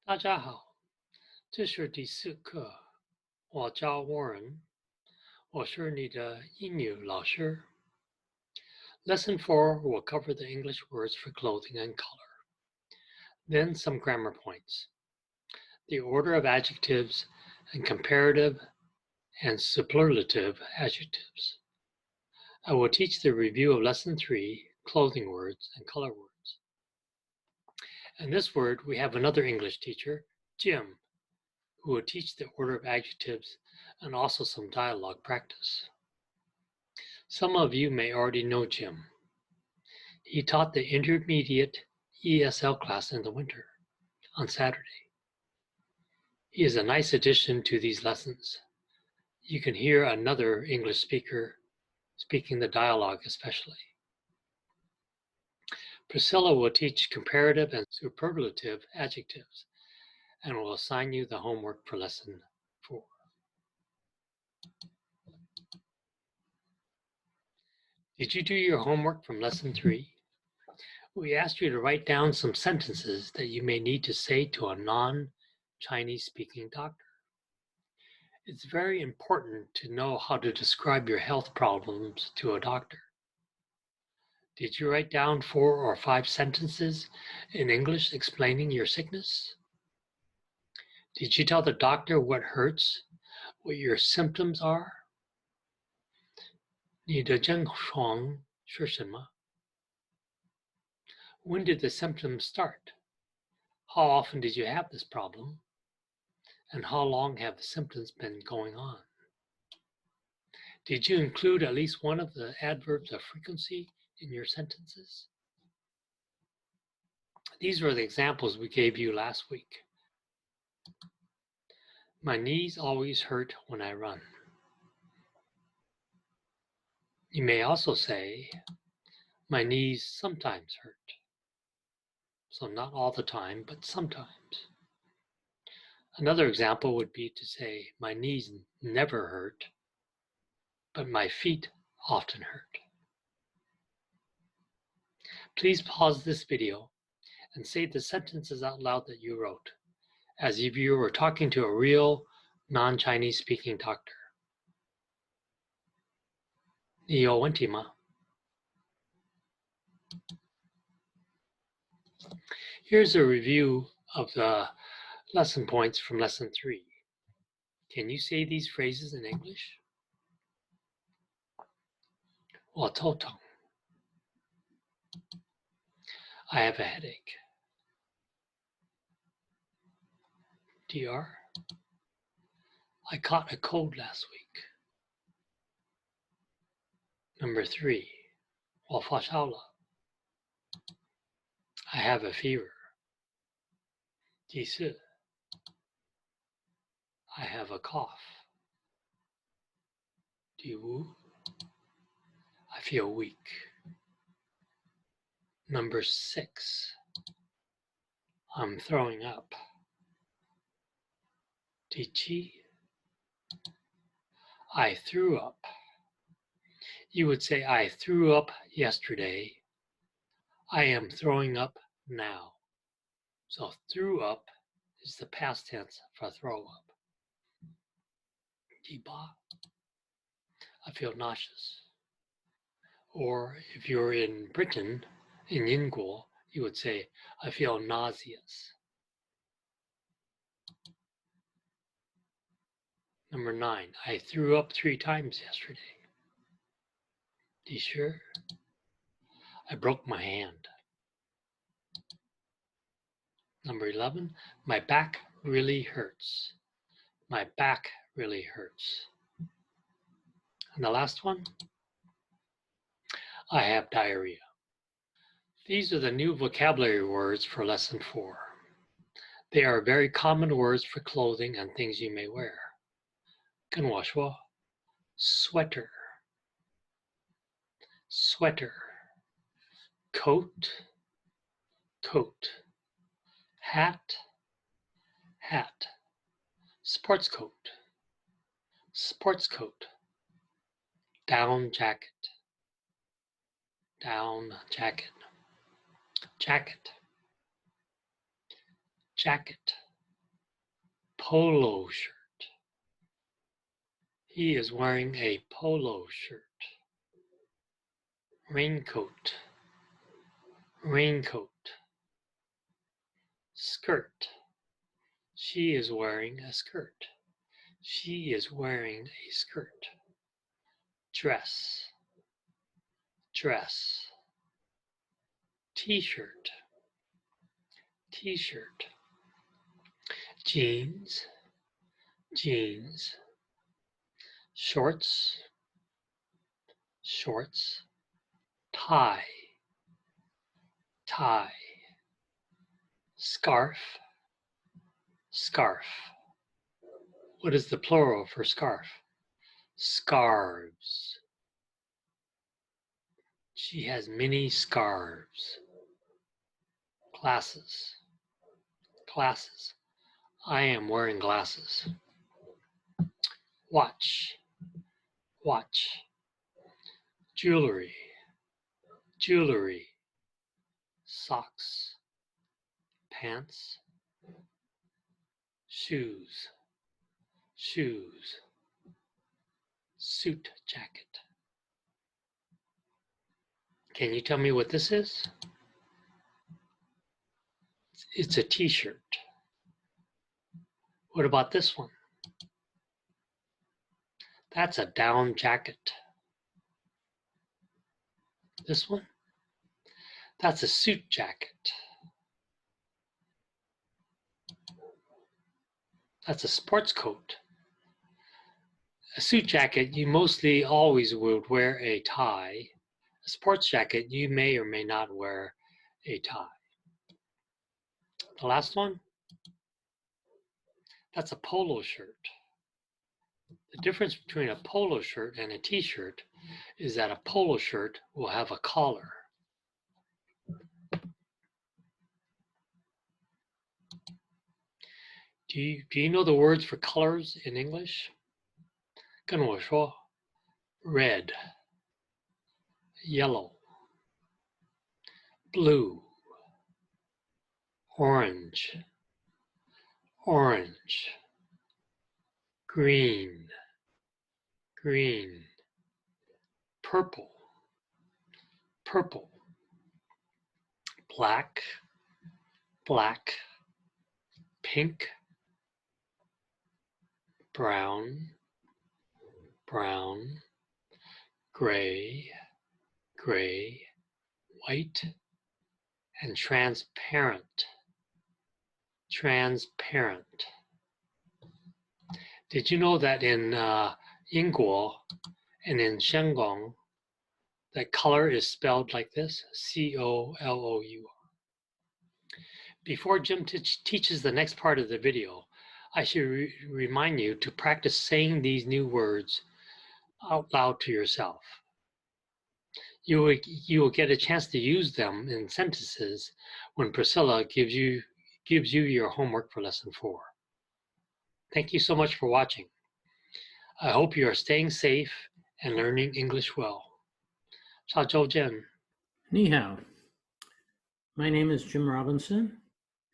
大家好，这是第4课，我叫 Warren，我是你的英语老师。Lesson 4 will cover the English words for clothing and color. Then some grammar points. The order of adjectives and comparative and superlative adjectives. I will teach the review of Lesson 3, clothing words and color words. And this word, we have another English teacher, Jim, who will teach the order of adjectives and also some dialogue practice. Some of you may already know Jim. He taught the Intermediate ESL class in the winter on Saturday. He is a nice addition to these lessons. You can hear another English speaker speaking the dialogue especially. Priscilla will teach comparative and superlative adjectives and will assign you the homework for Lesson 4. Did you do your homework from Lesson 3? We asked you to write down some sentences that you may need to say to a non-Chinese speaking doctor. It's very important to know how to describe your health problems to a doctor. Did you write down 4 or 5 sentences in English explaining your sickness? Did you tell the doctor what hurts, what your symptoms are? 你的症状是什么? When did the symptoms start? How often did you have this problem? And how long have the symptoms been going on? Did you include at least one of the adverbs of frequency in your sentences? These were the examples we gave you last week. My knees always hurt when I run. You may also say, my knees sometimes hurt. So not all the time, but sometimes. Another example would be to say, my knees never hurt, but my feet often hurt. Please pause this video and say the sentences out loud that you wrote, as if you were talking to a real non-Chinese speaking doctor. 你有问题吗? Here's a review of the lesson points from Lesson 3. Can you say these phrases in English? 我头疼. I have a headache. DR. I caught a cold last week. Number 3. 我发烧了. I have a fever. 第4. I have a cough. 第5. I feel weak. Number 6. I'm throwing up. 第7. I threw up. You would say, I threw up yesterday. I am throwing up now. So threw up is the past tense for throw up. 第8. I feel nauseous. Or if you're in Britain, in 英国, you would say, I feel nauseous. Number 9. I threw up 3 times yesterday. 第10. I broke my hand. Number 11. My back really hurts. My back really hurts. And the last one. I have diarrhea. These are the new vocabulary words for Lesson 4. They are very common words for clothing and things you may wear. 跟我说 sweater, sweater, coat, coat, hat, hat, sports coat, sports coat, down jacket, down jacket, jacket, jacket, polo shirt. He is wearing a polo shirt. Raincoat, raincoat. Skirt. She is wearing a skirt. She is wearing a skirt. Dress, dress. T-shirt, t-shirt. Jeans, jeans. Shorts, shorts. Tie, tie. Scarf, scarf. What is the plural for scarf? Scarves. She has many scarves. Glasses, glasses. I am wearing glasses. Watch, watch. Jewelry, jewelry. Socks, pants. Shoes, shoes. Suit jacket. Can you tell me what this is? It's a t-shirt. What about this one? That's a down jacket. This one? That's a suit jacket. That's a sports coat. A suit jacket, you mostly always would wear a tie. A sports jacket, you may or may not wear a tie. The last one? That's a polo shirt. The difference between a polo shirt and a t-shirt is that a polo shirt will have a collar. Do you know the words for colors in English? 跟我说 red, yellow, blue, orange, orange, green, green, purple, purple, black, black, pink, brown, brown, gray, gray, white, and transparent, transparent. Did you know that in 英国 and in Shandong, that color is spelled like this, C-O-L-O-U? Before Jim teaches the next part of the video, I should remind you to practice saying these new words out loud to yourself. You will get a chance to use them in sentences when Priscilla gives you your homework for lesson 4. Thank you so much for watching. I hope you are staying safe and learning English well. 下周见. Ni hao. My name is Jim Robinson,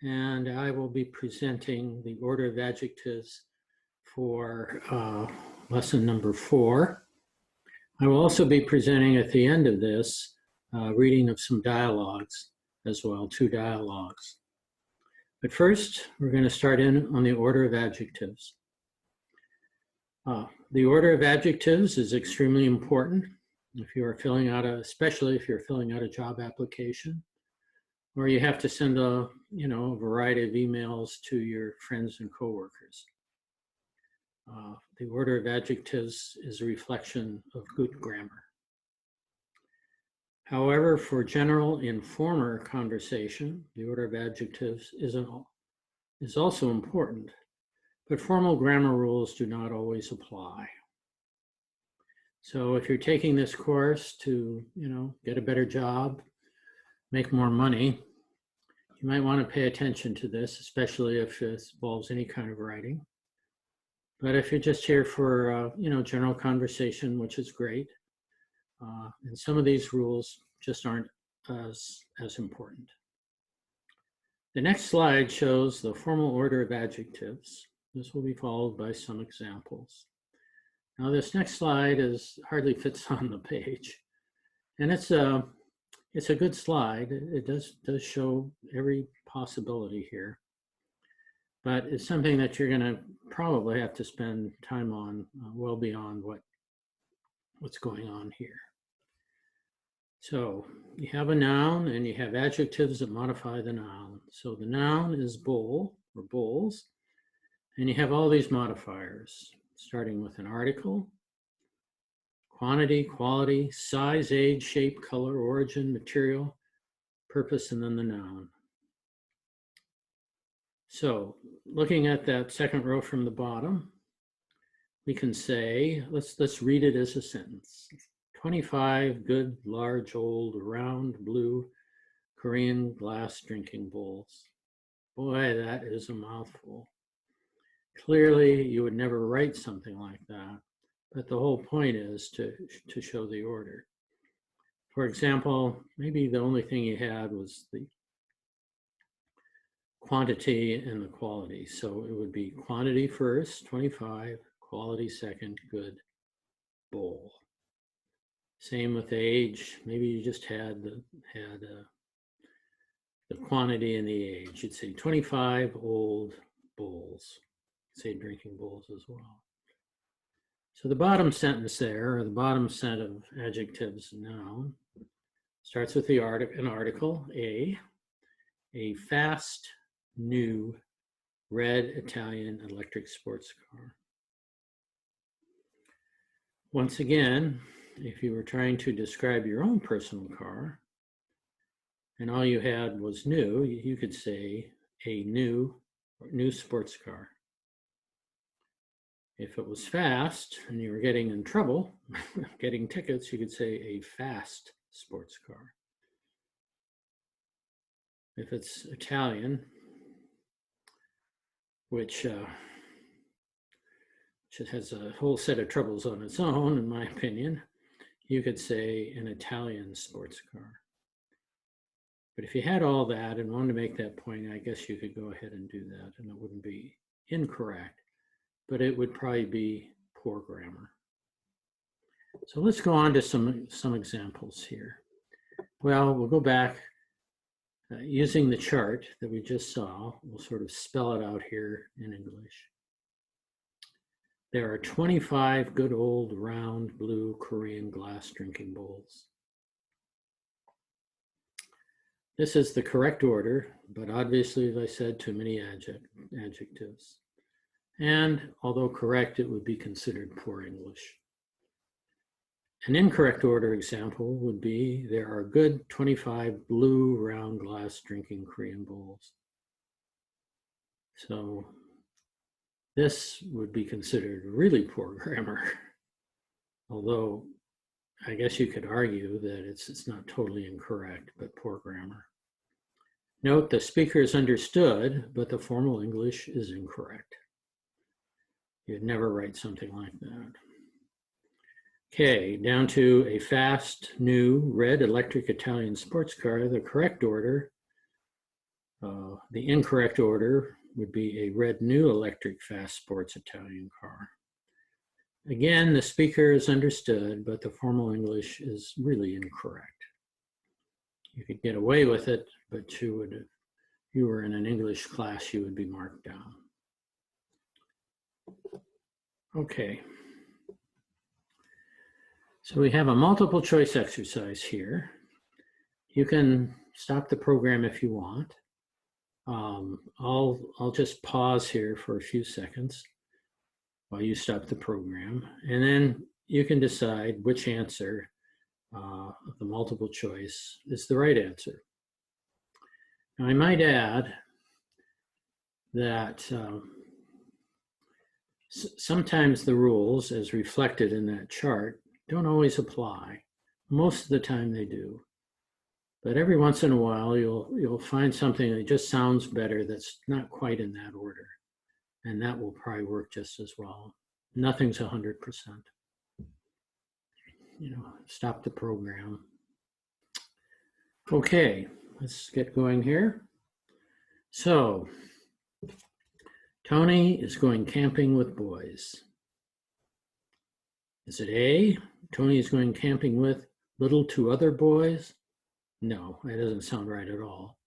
and I will be presenting the order of adjectives for lesson number 4. I will also be presenting at the end of this reading of some dialogues as well, 2 dialogues. But first, we're going to start in on the order of adjectives. The order of adjectives is extremely important if you are filling out especially if you're filling out a job application, or you have to send a variety of emails to your friends and coworkers. The order of adjectives is a reflection of good grammar. However, for general informal conversation, the order of adjectives is also important, but formal grammar rules do not always apply. So if you're taking this course to, get a better job, make more money, you might want to pay attention to this, especially if it involves any kind of writing. But if you're just here for, general conversation, which is great, and some of these rules just aren't as important. The next slide shows the formal order of adjectives. this will be followed by some examples. Now this next slide hardly fits on the page, and it's a good slide. It does show every possibility here, but it's something that you're going to probably have to spend time on well beyond what's going on here. So you have a noun and you have adjectives that modify the noun. So the noun is bowl or bowls, and you have all these modifiers, starting with an article, quantity, quality, size, age, shape, color, origin, material, purpose, and then the noun. So looking at that second row from the bottom, we can say, let's read it as a sentence. 25 good, large, old, round, blue, Korean glass drinking bowls. Boy, that is a mouthful. Clearly, you would never write something like that, but the whole point is to show the order. For example, maybe the only thing you had was the quantity and the quality. So it would be quantity first, 25, quality second, good, bowl. Same with age. Maybe you just had the quantity and the age. You'd say 25 old bowls. Say drinking bowls as well. So the bottom sentence there, or the bottom set of adjectives noun, starts with an article, a fast, new, red Italian electric sports car. Once again, if you were trying to describe your own personal car and all you had was new, you could say a new sports car. If it was fast and you were getting in trouble, getting tickets, you could say a fast sports car. If it's Italian, which has a whole set of troubles on its own, in my opinion, you could say an Italian sports car. But if you had all that and wanted to make that point, I guess you could go ahead and do that, and it wouldn't be incorrect, but it would probably be poor grammar. So let's go on to some examples here. Well, we'll go back using the chart that we just saw. We'll sort of spell it out here in English. There are 25 good old round blue Korean glass drinking bowls. This is the correct order, but obviously, as I said, too many adjectives. And although correct, it would be considered poor English. An incorrect order example would be, there are good 25 blue round glass drinking Korean bowls. So this would be considered really poor grammar, although I guess you could argue that it's not totally incorrect, but poor grammar. Note the speaker is understood, but the formal English is incorrect. You'd never write something like that. Okay, down to a fast, new, red electric Italian sports car. The correct order, the incorrect order would be a red new electric fast sports Italian car. Again, the speaker is understood, but the formal English is really incorrect. You could get away with it, but if you were in an English class, you would be marked down. Okay. So we have a multiple choice exercise here. You can stop the program if you want. I'll just pause here for a few seconds while you stop the program, and then you can decide which answer of the multiple choice is the right answer. Now, I might add that sometimes the rules, as reflected in that chart, don't always apply. Most of the time they do. But every once in a while, you'll find something that just sounds better that's not quite in that order. And that will probably work just as well. Nothing's 100%. Stop the program. Okay, let's get going here. So, Tony is going camping with boys. Is it A, Tony is going camping with little two other boys? No, that doesn't sound right at all.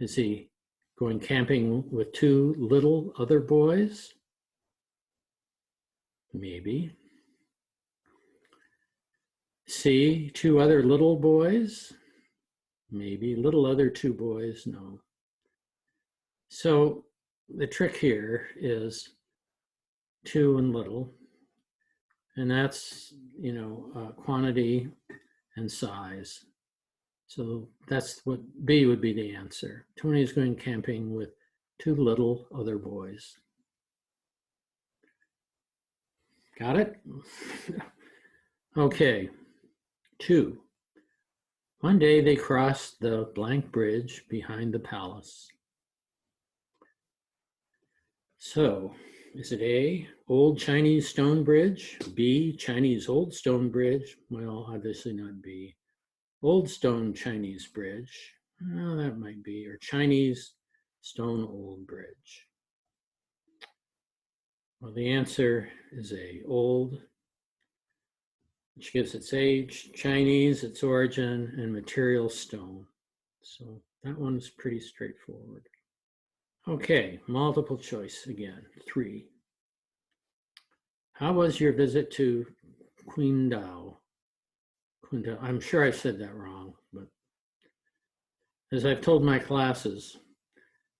Is he going camping with two little other boys? Maybe. C, two other little boys? Maybe. Little other two boys? No. So the trick here is two and little, and that's, quantity and size. So that's what B would be the answer. Tony is going camping with two little other boys. Got it? Okay. 2. One day they crossed the blank bridge behind the palace. So, is it A, old Chinese stone bridge? B, Chinese old stone bridge? Well, obviously not B. Old stone Chinese bridge? Well, that might be. Or Chinese stone old bridge. Well, the answer is A, old, which gives its age, Chinese, its origin, and material stone. So that one's pretty straightforward. Okay, multiple choice again, 3. How was your visit to Qingdao? I'm sure I said that wrong, but as I've told my classes,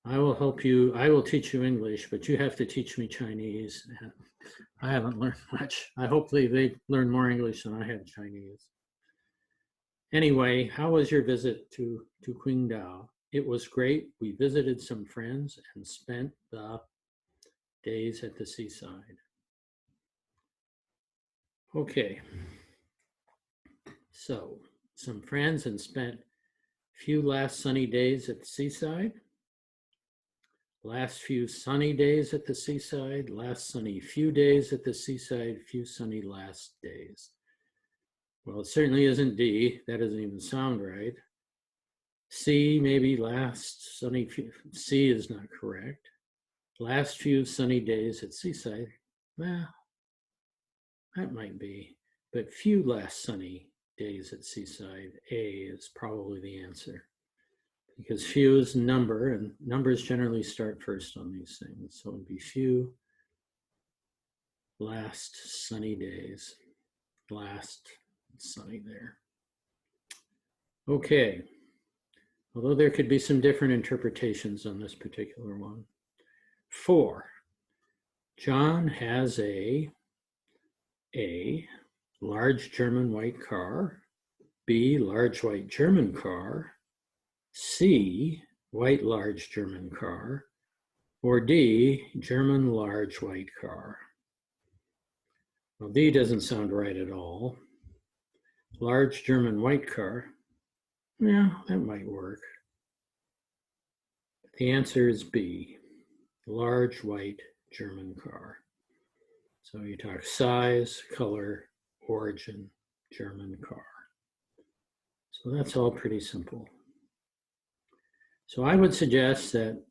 I will help you, I will teach you English, but you have to teach me Chinese. I haven't learned much. Hopefully they learn more English than I had Chinese. Anyway, how was your visit to Qingdao? It was great. We visited some friends and spent the days at the seaside. Okay. So, some friends and spent few last sunny days at the seaside. Last few sunny days at the seaside, last sunny few days at the seaside, few sunny last days. Well, it certainly isn't D. That doesn't even sound right. C, maybe last sunny few. C is not correct. Last few sunny days at seaside. Well, that might be. But few last sunny days at seaside. A is probably the answer. Because few is number, and numbers generally start first on these things. So it would be few last sunny days. Last sunny there. Okay. Although there could be some different interpretations on this particular one. 4. John has a large German white car, B, large white German car, C, white large German car, or D, German large white car. Well, D doesn't sound right at all. Large German white car, yeah, that might work. The answer is B, large white German car. So you talk size, color, origin, German car. So that's all pretty simple. So I would suggest that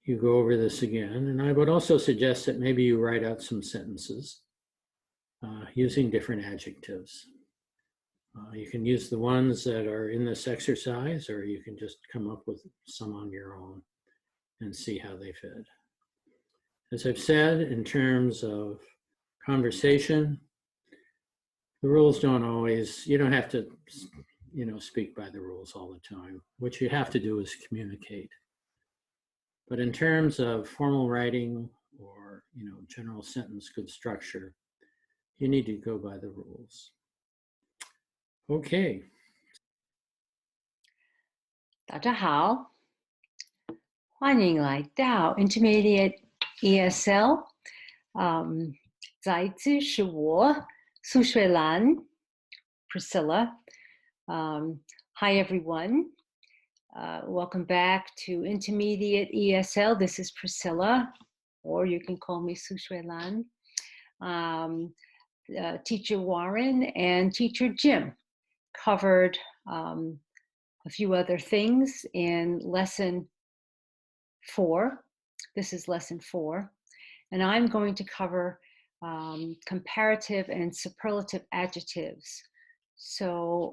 you go over this again, and I would also suggest that maybe you write out some sentences using different adjectives. You can use the ones that are in this exercise, or you can just come up with some on your own and see how they fit. As I've said, in terms of conversation, the rules don't always, you don't have to, speak by the rules all the time. What you have to do is communicate. But in terms of formal writing or, general sentence good structure, you need to go by the rules. Okay. 大家好，欢迎来到 Intermediate ESL。再次是我苏水兰 Priscilla. Hi everyone. Welcome back to Intermediate ESL. This is Priscilla, or you can call me Su Shui Lan. Teacher Warren and Teacher Jim covered a few other things in lesson 4 This is lesson 4. And I'm going to cover comparative and superlative adjectives. So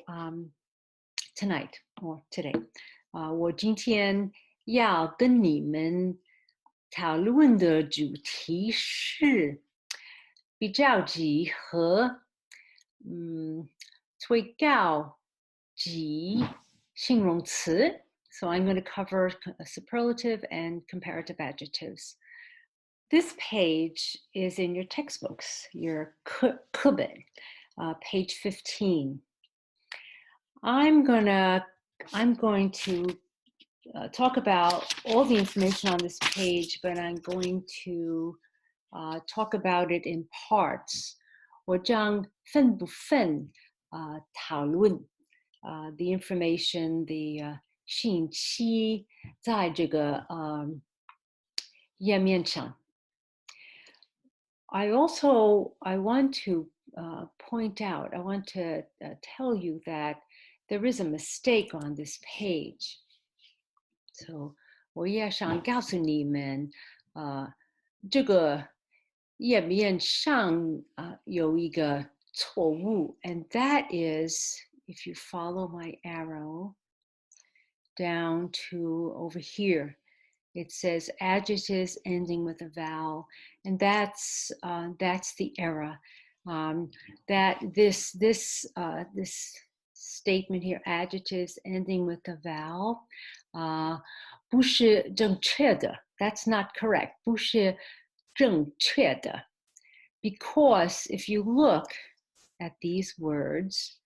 tonight or today, 我今天要跟你们讨论的主题是比较级和最高级形容词. So I'm going to cover superlative and comparative adjectives. This page is in your textbooks, your 课本, page 15. I'm going to talk about all the information on this page, but I'm going to talk about it in parts. 我将分部分讨论the information, the 信息在这个页面上. I want to point out, I want to tell you that there is a mistake on this page. So 我也想告诉你们这个页面上有一个错误, and that is, if you follow my arrow down to over here, it says adjectives ending with a vowel, and that's the error. That this statement here, adjectives ending with a vowel, 不是正确的. That's not correct. 不是正确的. Because if you look at these words,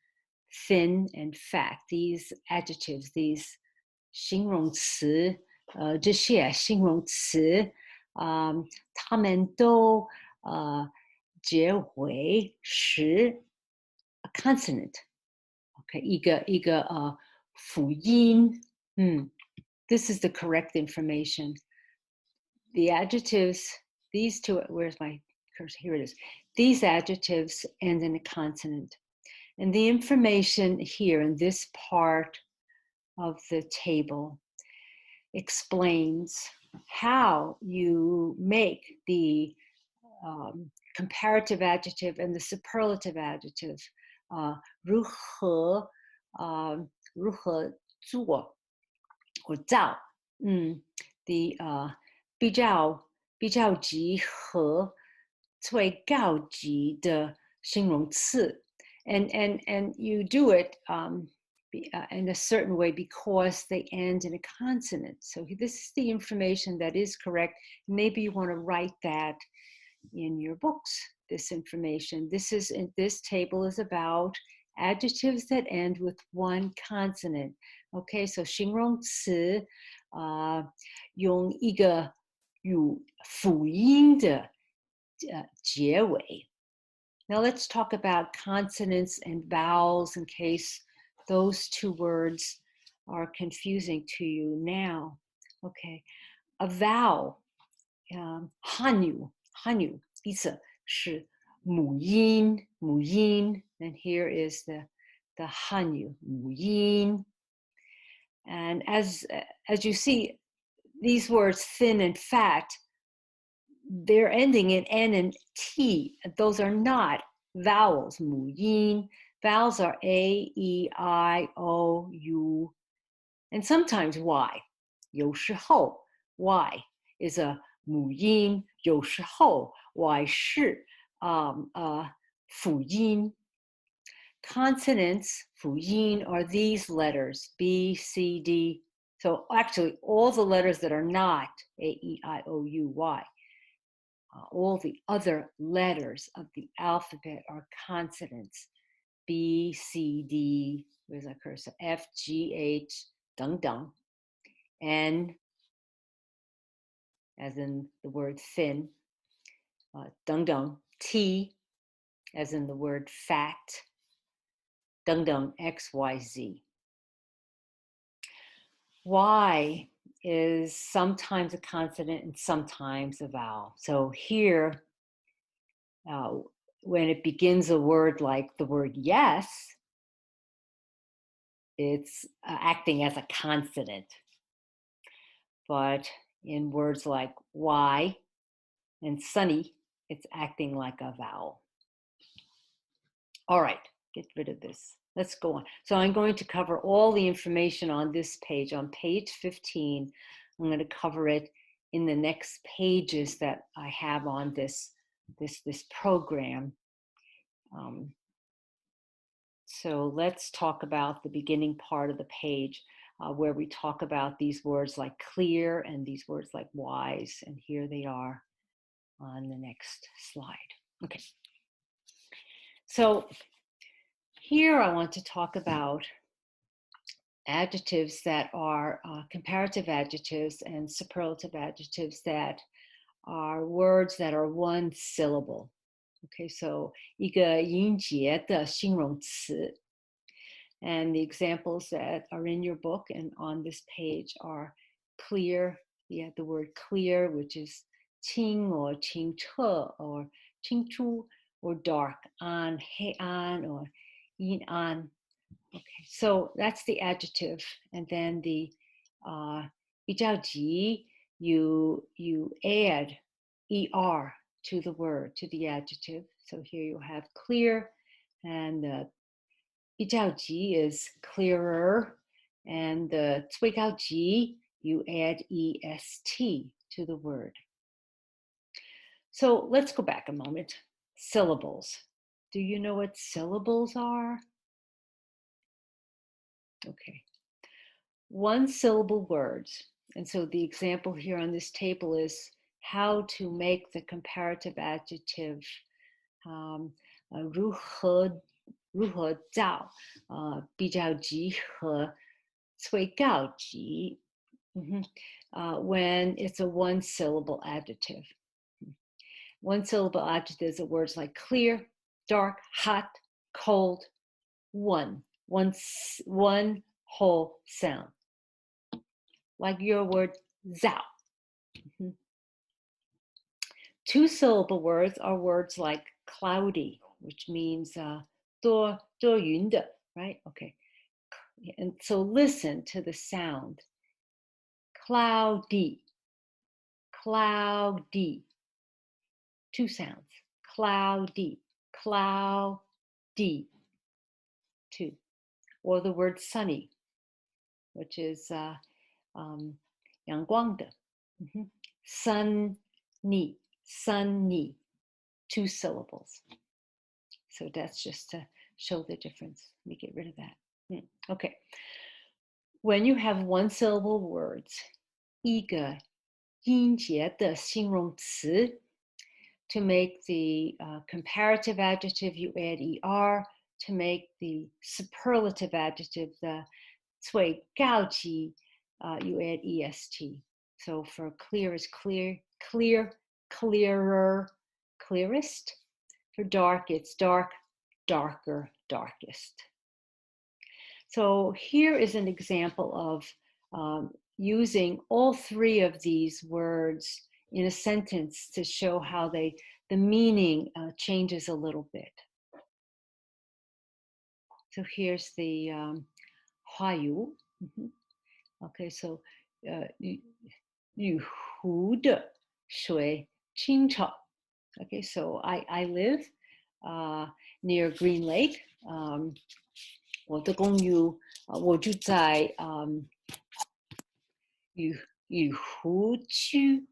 thin and fat, these adjectives, these 形容词, 这些形容词, 它们都结尾是 a consonant. Okay, 一个辅音. This is the correct information. The adjectives, these two, where's my cursor? Here it is. These adjectives end in a consonant. And the information here in this part of the table explains how you make the comparative adjective and the superlative adjective. 如何做或造 the 比较级和最高级的形容词. And you do it in a certain way because they end in a consonant. So this is the information that is correct. Maybe you want to write that in your books, this information. This table is about adjectives that end with one consonant. Okay, so 形容词用一个有辅音的结尾. Now let's talk about consonants and vowels in case those two words are confusing to you now. Okay, a vowel, 汉语意思是母音 and here is the 汉语母音. And as you see, these words thin and fat, they're ending in N and T. Those are not vowels, 母音. Vowels are A, E, I, O, U, and sometimes Y. 有时候 Y is a 母音, 有时候 Y 是辅音. Consonants, 辅音, are these letters, B, C, D. So actually all the letters that are not A, E, I, O, U, Y. All the other letters of the alphabet are consonants. B, C, D, where's that cursor? F, G, H, 等等. N, as in the word thin, 等等. T, as in the word fat, 等等, X, Y, Z. Y is sometimes a consonant and sometimes a vowel. So here, when it begins a word like the word yes, it's acting as a consonant. But in words like why and sunny, it's acting like a vowel. All right, get rid of this. Let's go on. So I'm going to cover all the information on this page. On page 15, I'm going to cover it in the next pages that I have on this program. So let's talk about the beginning part of the page where we talk about these words like clear and these words like wise. And here they are on the next slide. Okay. So here I want to talk about adjectives that are comparative adjectives and superlative adjectives that are words that are one syllable. Okay, so 一个音节的形容词. And the examples that are in your book and on this page are clear. You have the word clear, which is 清 or 清澈 or 清楚 or dark, 暗 黑暗 or 阴暗. Okay, so that's the adjective. And then the 比较级, you add er to the word, to the adjective. So here you have clear, and the 比较级 is clearer, and the 最高级 you add est to the word. So let's go back a moment. Syllables. Do you know what syllables are? Okay. One syllable words. And so the example here on this table is how to make the comparative adjective 如何造比较级和最高级 when it's a one syllable adjective. One syllable adjectives are words like clear, dark, hot, cold, one whole sound. Like your word 早. Two syllable words are words like cloudy, which means 多云的, right? Okay. And so listen to the sound. Cloudy. Cloudy. Two sounds. Cloudy. Cloudy. Two. Or the word sunny, which is 阳光的. Sunny. Sunny. Two syllables. So that's just to show the difference. Let me get rid of that. Okay. When you have one syllable words, 一个音节的形容词, to make the comparative adjective, you add er. To make the superlative adjective, the 最高级, you add est. So for clear is clear, clear, clearer, clearest. For dark, it's dark, darker, darkest. So here is an example of using all three of these words in a sentence to show how the meaning changes a little bit. So here's the 花油. Okay, so 雨湖的水清澈. Okay, so I live near Green Lake. 我的公寓我住在雨湖区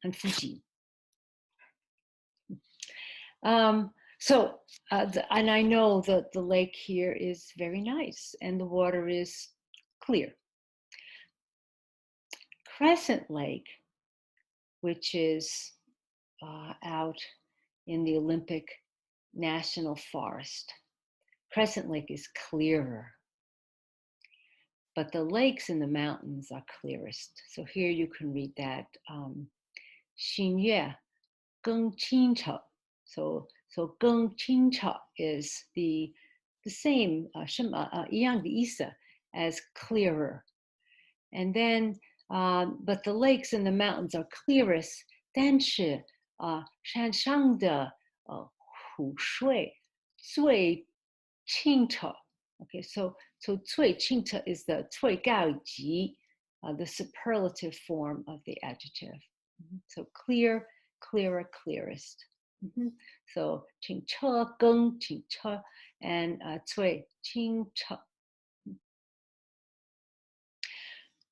很附近. So, and I know that the lake here is very nice and the water is clear. Crescent Lake, which is out in the Olympic National Forest. Crescent Lake is clearer, but the lakes in the mountains are clearest. So here you can read that 新月更清澈. So 更清澈 is the same 一样的意思 as clearer. And then but the lakes and the mountains are clearest. 但是山上的湖水最清澈. Okay, so 最清澈 is the 最高级 the superlative form of the adjective. So clear, clearer, clearest. So 清澈更清澈 and 最清澈.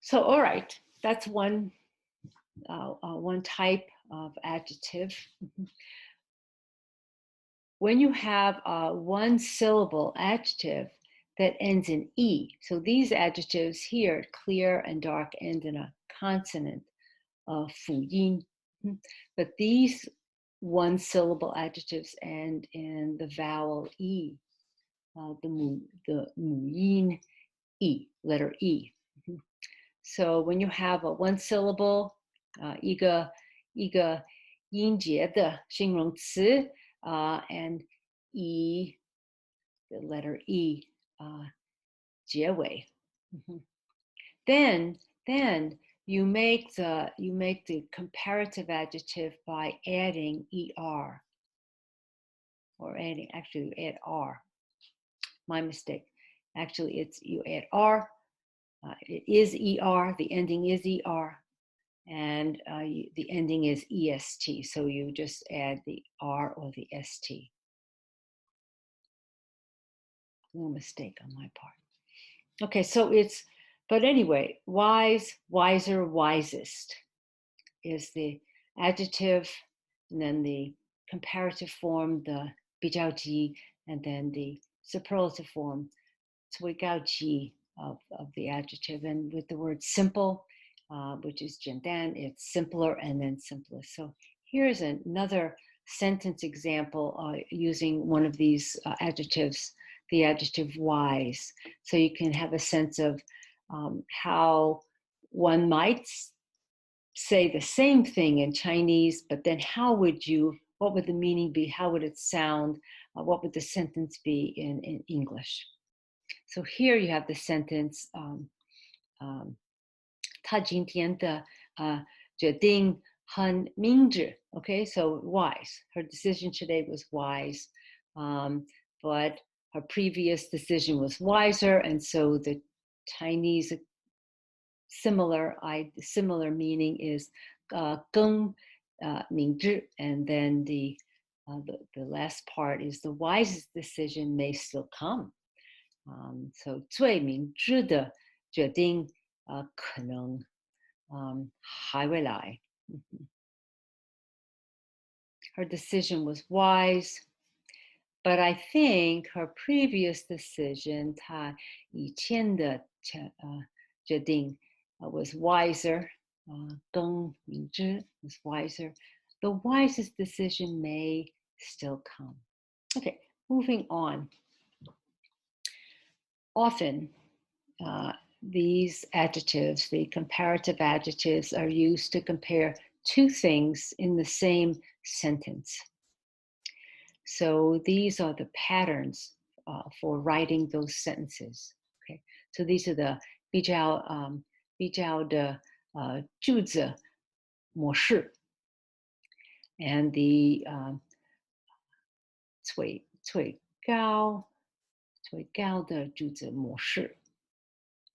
So all right, that's one type of adjective. When you have a one syllable adjective that ends in E, so these adjectives here, clear and dark, end in a consonant, 辅音, but these one syllable adjectives end in the vowel E, the 母音 E, letter E. So when you have a one syllable, 一个音节的形容词, and E, the letter E, 结尾. Then you make the comparative adjective by adding er, or actually you add r. My mistake. Actually, it's you add r. It is er. The ending is er, and the ending is est. So you just add the r or the st. No mistake on my part. Okay, so but anyway, wise, wiser, wisest is the adjective, and then the comparative form, the 比较级, and then the superlative form, 最高级 of the adjective. And with the word simple, which is 简单, it's simpler and then simplest. So here's another sentence example using one of these adjectives, the adjective wise. So you can have a sense of how one might say the same thing in Chinese, but then what would the meaning be? How would it sound? What would the sentence be in English? So here you have the sentence, 他今天的决定很明智. Okay, so wise. Her decision today was wise, but her previous decision was wiser, and so the Chinese similar meaning is 更明智, and then the last part is the wisest decision may still come. So 最明智的决定可能还会来. Her decision was wise, but I think her previous decision, 她以前的决定 was wiser. 更明智 was wiser. The wisest decision may still come. Okay, moving on. Often, these adjectives, the comparative adjectives, are used to compare two things in the same sentence. So these are the patterns for writing those sentences. Okay, so these are the 比较的句子模式 and the 最高的句子模式.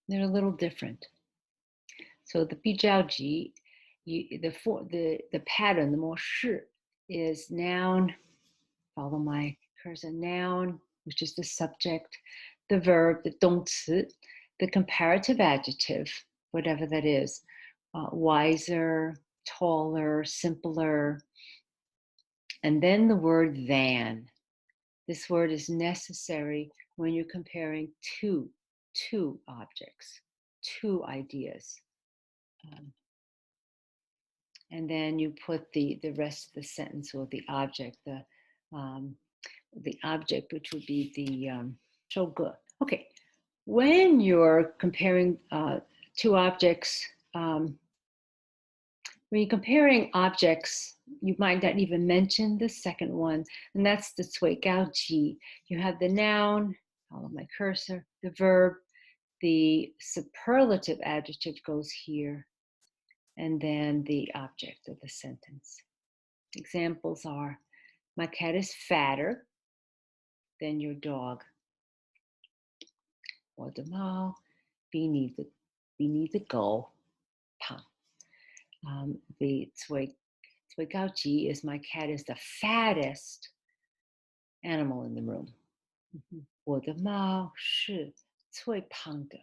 They're a little different. So the 比较级, the pattern, the 模式 is noun. Follow my cursor. Noun, which is the subject, the verb, the 动词, the comparative adjective, whatever that is, wiser, taller, simpler, and then the word than. This word is necessary when you're comparing two objects, two ideas. And then you put the rest of the sentence or the object, the object, which would be the 收个. Okay, when you're comparing two objects, when you're comparing objects, you might not even mention the second one, and that's the 最高级. You have the noun, follow my cursor, the verb, the superlative adjective goes here, and then the object of the sentence. Examples are, my cat is fatter than your dog. 我的猫比你的狗胖. The 最高级 is my cat is the fattest animal in the room. 我的猫是最胖的.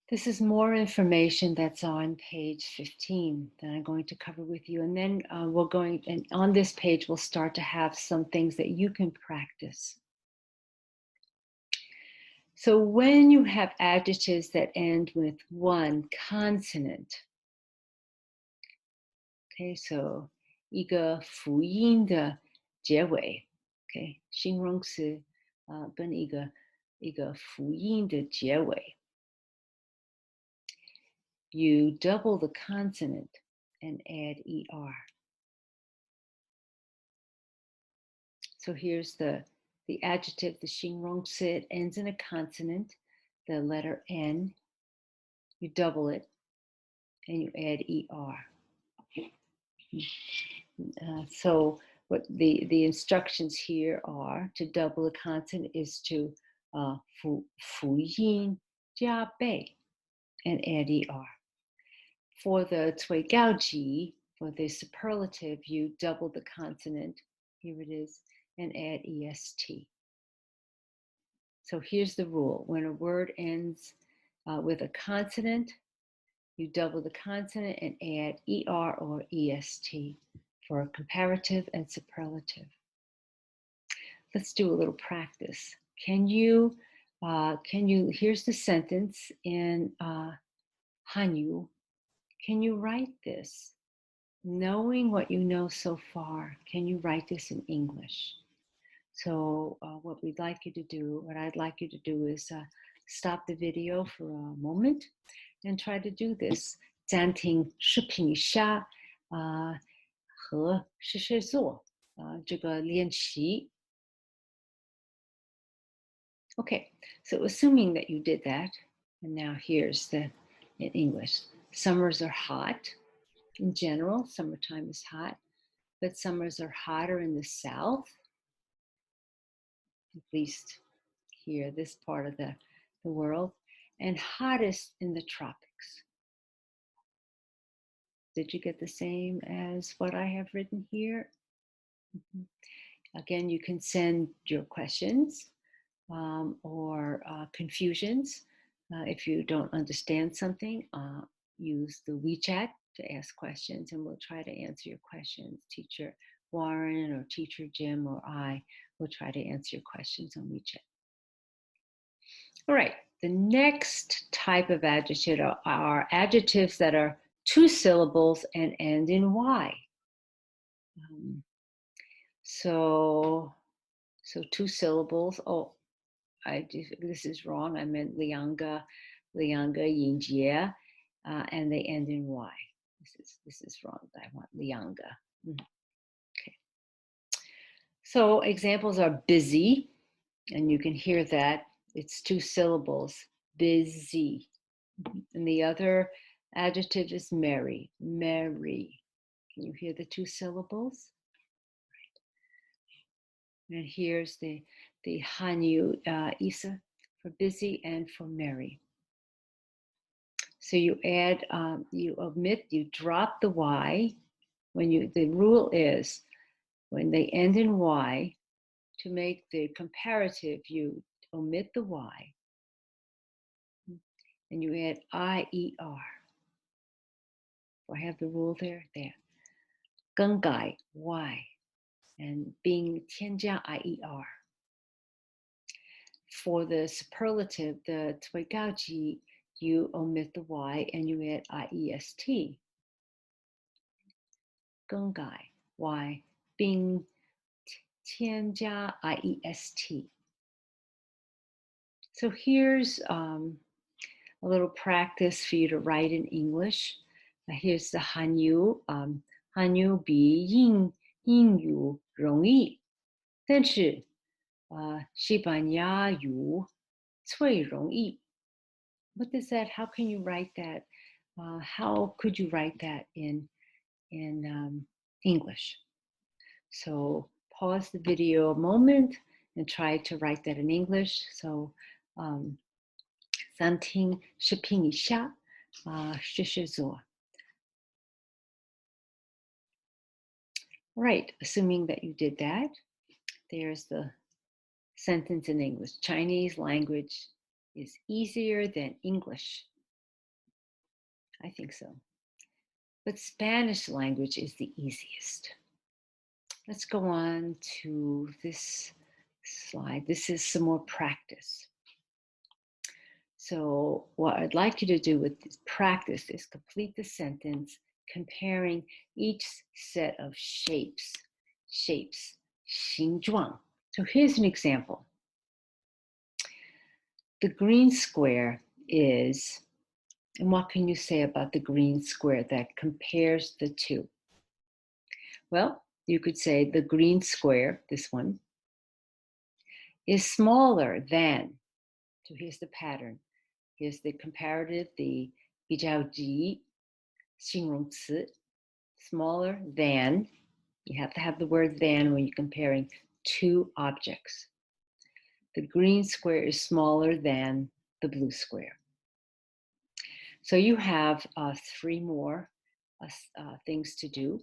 This is more information that's on page 15 that I'm going to cover with you. And then and on this page, we'll start to have some things that you can practice. So when you have adjectives that end with one consonant, okay, so 一个辅音的结尾, okay, 形容词跟一个辅音的结尾. You double the consonant and add ER. So here's the adjective, the 形容词, it ends in a consonant, the letter N. You double it and you add ER. So what the instructions here are, to double a consonant is to 辅音加倍 and add ER. For the 最高级, for the superlative, you double the consonant, here it is, and add EST. So here's the rule. When a word ends with a consonant, you double the consonant and add ER or EST for comparative and superlative. Let's do a little practice. Can you, here's the sentence in Hanyu. Can you write this? Knowing what you know so far, can you write this in English? So what I'd like you to do is stop the video for a moment and try to do this. 暂停视频一下和试试做这个练习. Okay, so assuming that you did that, and now here's in English. Summers are hot. In general, summertime is hot, but summers are hotter in the south, at least here, this part of the world, and hottest in the tropics. Did you get the same as what I have written here? Again, you can send your questions or confusions. If you don't understand something, use the WeChat to ask questions, and we'll try to answer your questions. Teacher Warren or Teacher Jim or I will try to answer your questions on WeChat. All right, the next type of adjective are adjectives that are 2 syllables and end in Y. So 2 syllables. Oh, this is wrong. I meant Lianga, Yinjie, and they end in Y. This is wrong. I want Lianga. Okay. So examples are busy, and you can hear that. It's 2 syllables, busy. And the other adjective is merry, merry. Can you hear the 2 syllables? Right. And here's the Hanyu Isa for busy and for merry. So you add, you omit, you drop the Y. The rule is when they end in Y, to make the comparative, you omit the Y and you add IER. Do I have the rule there? There. 更改 Y and being 添加 IER. For the superlative, the 最高级, you omit the Y and you add IEST. 更改 Y 并添加 IEST. So here's a little practice for you to write in English. Here's the Hanyu. Hanyu 比英语容易，但是西班牙语最容易。What does that? How can you write that? How could you write that in English? So pause the video a moment and try to write that in English. So 暂停视频一下试试做 Right, assuming that you did that, there's the sentence in English. Chinese language is easier than English. I think so. But Spanish language is the easiest. Let's go on to this slide. This is some more practice. So what I'd like you to do with this practice is complete the sentence comparing each set of shapes, 形状. So here's an example. The green square is, and what can you say about the green square that compares the two? Well, you could say the green square, this one, is smaller than. So here's the pattern. Here's the comparative, the 比较级形容词, smaller than. You have to have the word than when you're comparing two objects. The green square is smaller than the blue square. So you have three more things to do.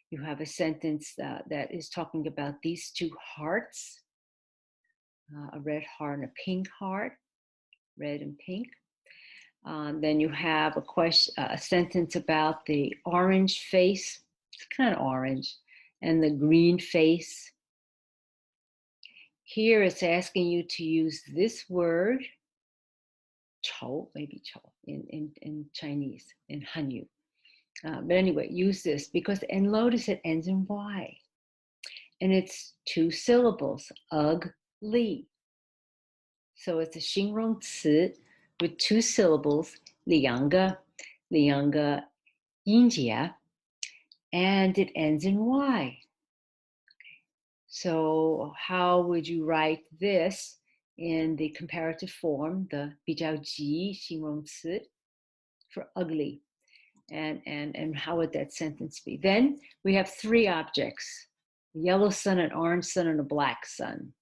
You have a sentence that is talking about these two hearts, a red heart and a pink heart, red and pink. Then you have a sentence about the orange face, it's kind of orange, and the green face. Here it's asking you to use this word, 丑, maybe 丑 in Chinese, in Hanyu. But anyway, use this because, and notice it ends in Y. And it's two syllables, ugly. So it's a 形容词 with two syllables, 两个音节, and it ends in Y. So how would you write this in the comparative form, the 比较级形容词 for ugly? And how would that sentence be? Then we have three objects, a yellow sun, an orange sun, and a black sun.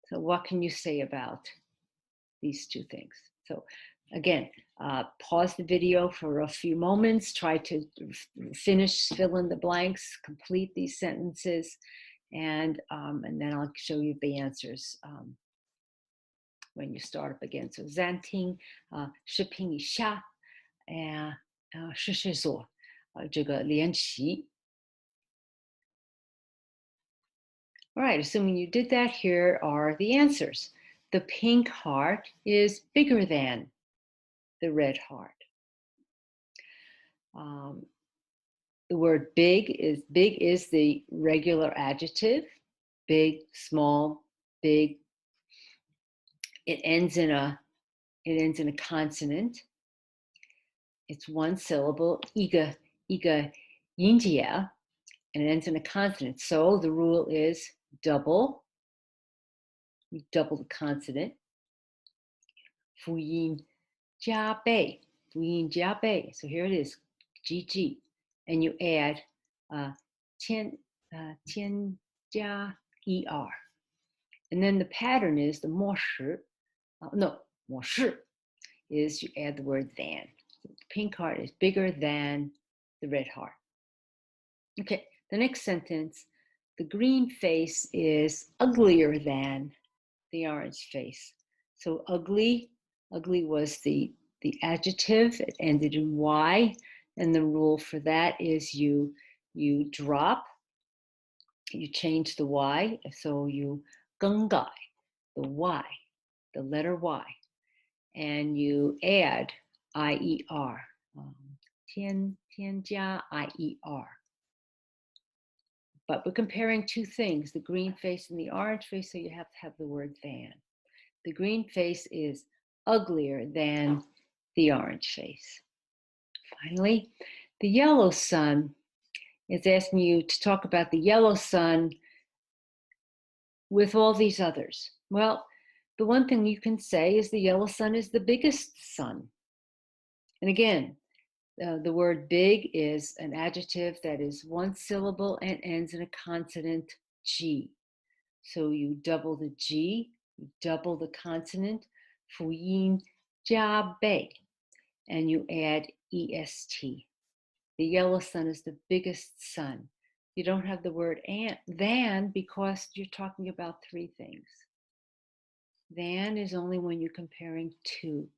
So what can you say about these two things? So again, pause the video for a few moments, try to fill in the blanks, complete these sentences, and then I'll show you the answers when you start up again. So 暂停, 视频一下, 试试做这个练习. All right, assuming you did that, here are the answers. The pink heart is bigger than the red heart. The word big is the regular adjective. Big, small, big. It ends in a consonant. It's one syllable, 一个音节, and it ends in a consonant. So the rule is double. You double the consonant. 辅音加倍. So here it is, GG. And you add 添加 ER. And then the pattern is the 模式 is you add the word than. So the pink heart is bigger than the red heart. Okay, the next sentence, the green face is uglier than the orange face. So ugly was the adjective. It ended in Y, and the rule for that is you drop, you change the Y, so you 更改 the Y, the letter Y, and you add IER, 添加 IER. But we're comparing two things, the green face and the orange face, so you have to have the word than. The green face is uglier than the orange face. Finally, the yellow sun is asking you to talk about the yellow sun with all these others. Well, the one thing you can say is the yellow sun is the biggest sun. And again, the word big is an adjective that is one syllable and ends in a consonant G. So you double the G, you double the consonant, 辅音加倍, and you add EST. The yellow sun is the biggest sun. You don't have the word than because you're talking about three things. Than is only when you're comparing two.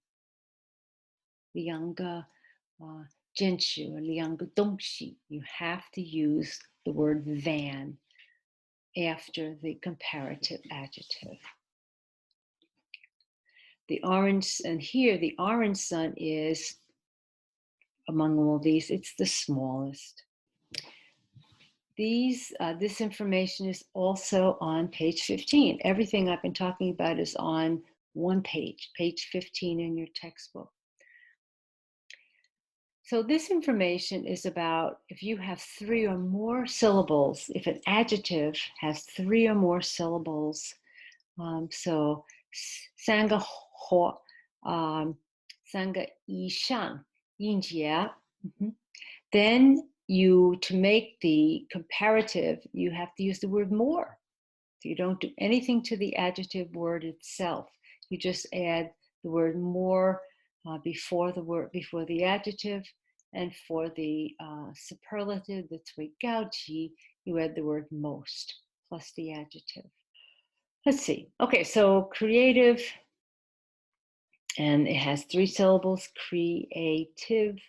两个件事 or 两个东西. You have to use the word than after the comparative adjective. The orange, and here the orange sun is, among all these, it's the smallest. This information is also on page 15. Everything I've been talking about is on one page, page 15 in your textbook. So this information is about if you have three or more syllables, if an adjective has three or more syllables, so 三个或三个以上音节, then to make the comparative, you have to use the word more. So you don't do anything to the adjective word itself. You just add the word more before the adjective, and for the superlative, the 最高级, you add the word most plus the adjective. Let's see. Okay, so creative, and it has three syllables: creative,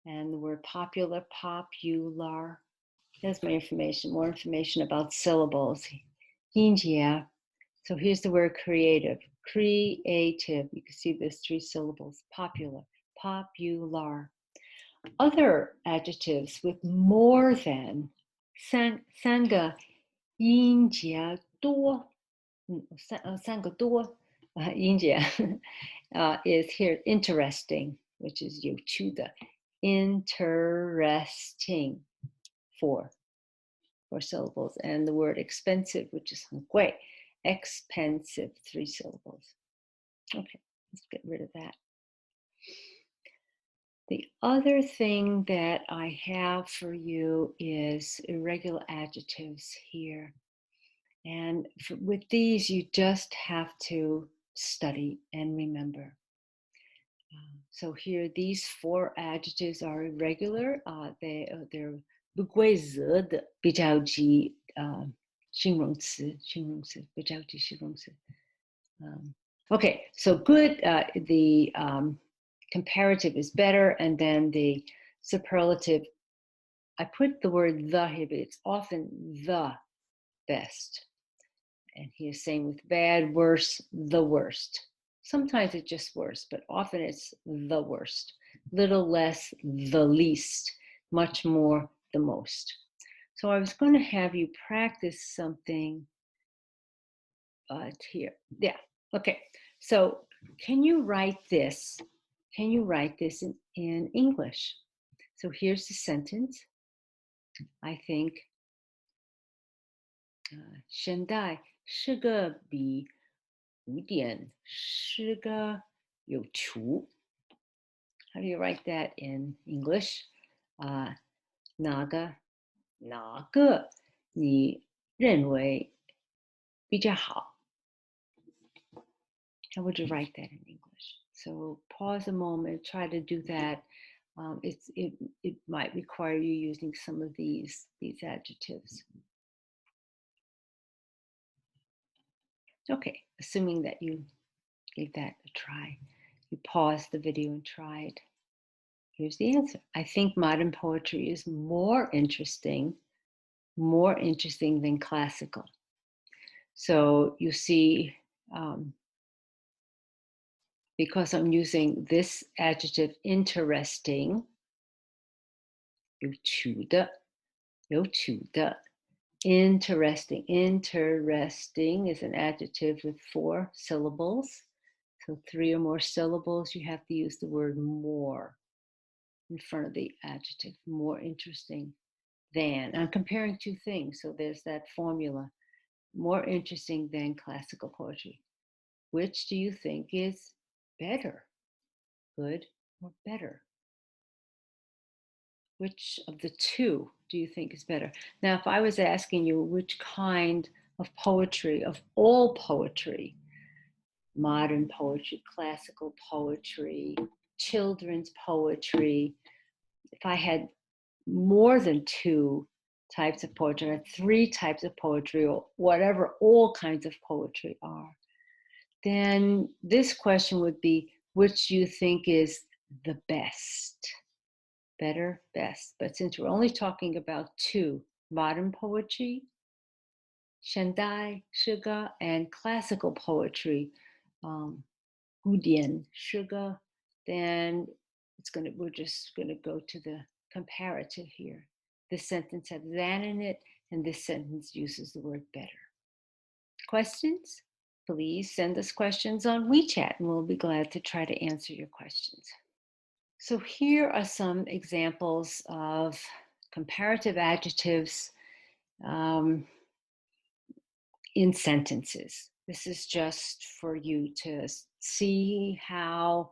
and the word popular, popular. That's my information, more information about syllables. 音节. So here's the word creative. Creative. You can see there's three syllables. Popular, popular. Other adjectives with more than 三个音节多, 三个多音节 is here interesting, which is 有趣的. Interesting, four syllables, and the word expensive, which is 很贵. Expensive, three syllables. Okay, let's get rid of that. The other thing that I have for you is irregular adjectives here. And with these, you just have to study and remember. So here, these four adjectives are irregular. They're 不规则的比较级形容词比较级形容词. Okay, so good. The comparative is better, and then the superlative. I put the word the here, but it's often the best. And he is saying with bad, worse, the worst. Sometimes it's just worse, but often it's the worst. Little less, the least. Much more, the most. So I was going to have you practice something here. Yeah, okay. So can you write this? Can you write this in English? So here's the sentence. I think 现在是个比5点是个有趣. How do you write that in English? 哪个你认为比较好? How would you write that in English? So pause a moment, try to do that. It might require you using some of these adjectives. Okay, assuming that you gave that a try. You pause the video and try it. Here's the answer. I think modern poetry is more interesting than classical. So you see, because I'm using this adjective interesting, 有趣的. Interesting is an adjective with 4 syllables. So 3 or more syllables, you have to use the word more in front of the adjective. More interesting than. I'm comparing 2 things, so there's that formula. More interesting than classical poetry. Which do you think is better? Good or better? Which of the 2 do you think is better? Now, if I was asking you which kind of poetry, of all poetry, modern poetry, classical poetry, children's poetry. If I had more than 2 types of poetry, or 3 types of poetry, or whatever all kinds of poetry are, then this question would be, which you think is the best? Better, best. But since we're only talking about 2, modern poetry, 现代诗歌, and classical poetry, 古典诗歌, then we're just gonna go to the comparative here. This sentence has than in it, and this sentence uses the word better. Questions? Please send us questions on WeChat, and we'll be glad to try to answer your questions. So here are some examples of comparative adjectives in sentences. This is just for you to see how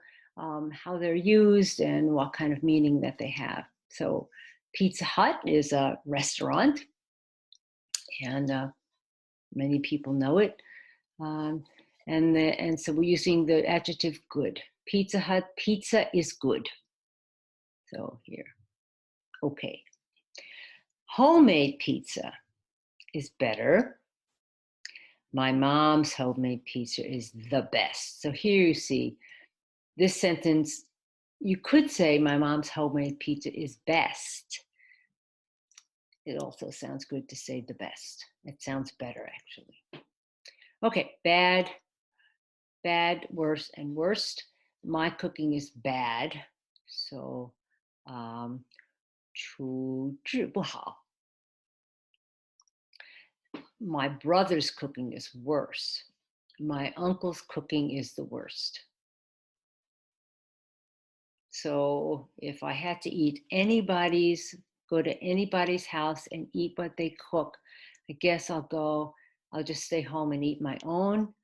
they're used and what kind of meaning that they have. So Pizza Hut is a restaurant, and many people know it. And so we're using the adjective good. Pizza Hut, pizza is good. So here, okay. Homemade pizza is better. My mom's homemade pizza is the best. So here you see this sentence. You could say my mom's homemade pizza is best. It also sounds good to say the best. It sounds better, actually. Okay, bad, worse, and worst. My cooking is bad, so 厨质不好. My brother's cooking is worse. My uncle's cooking is the worst. So if I had to go to anybody's house and eat what they cook, I guess I'll just stay home and eat my own.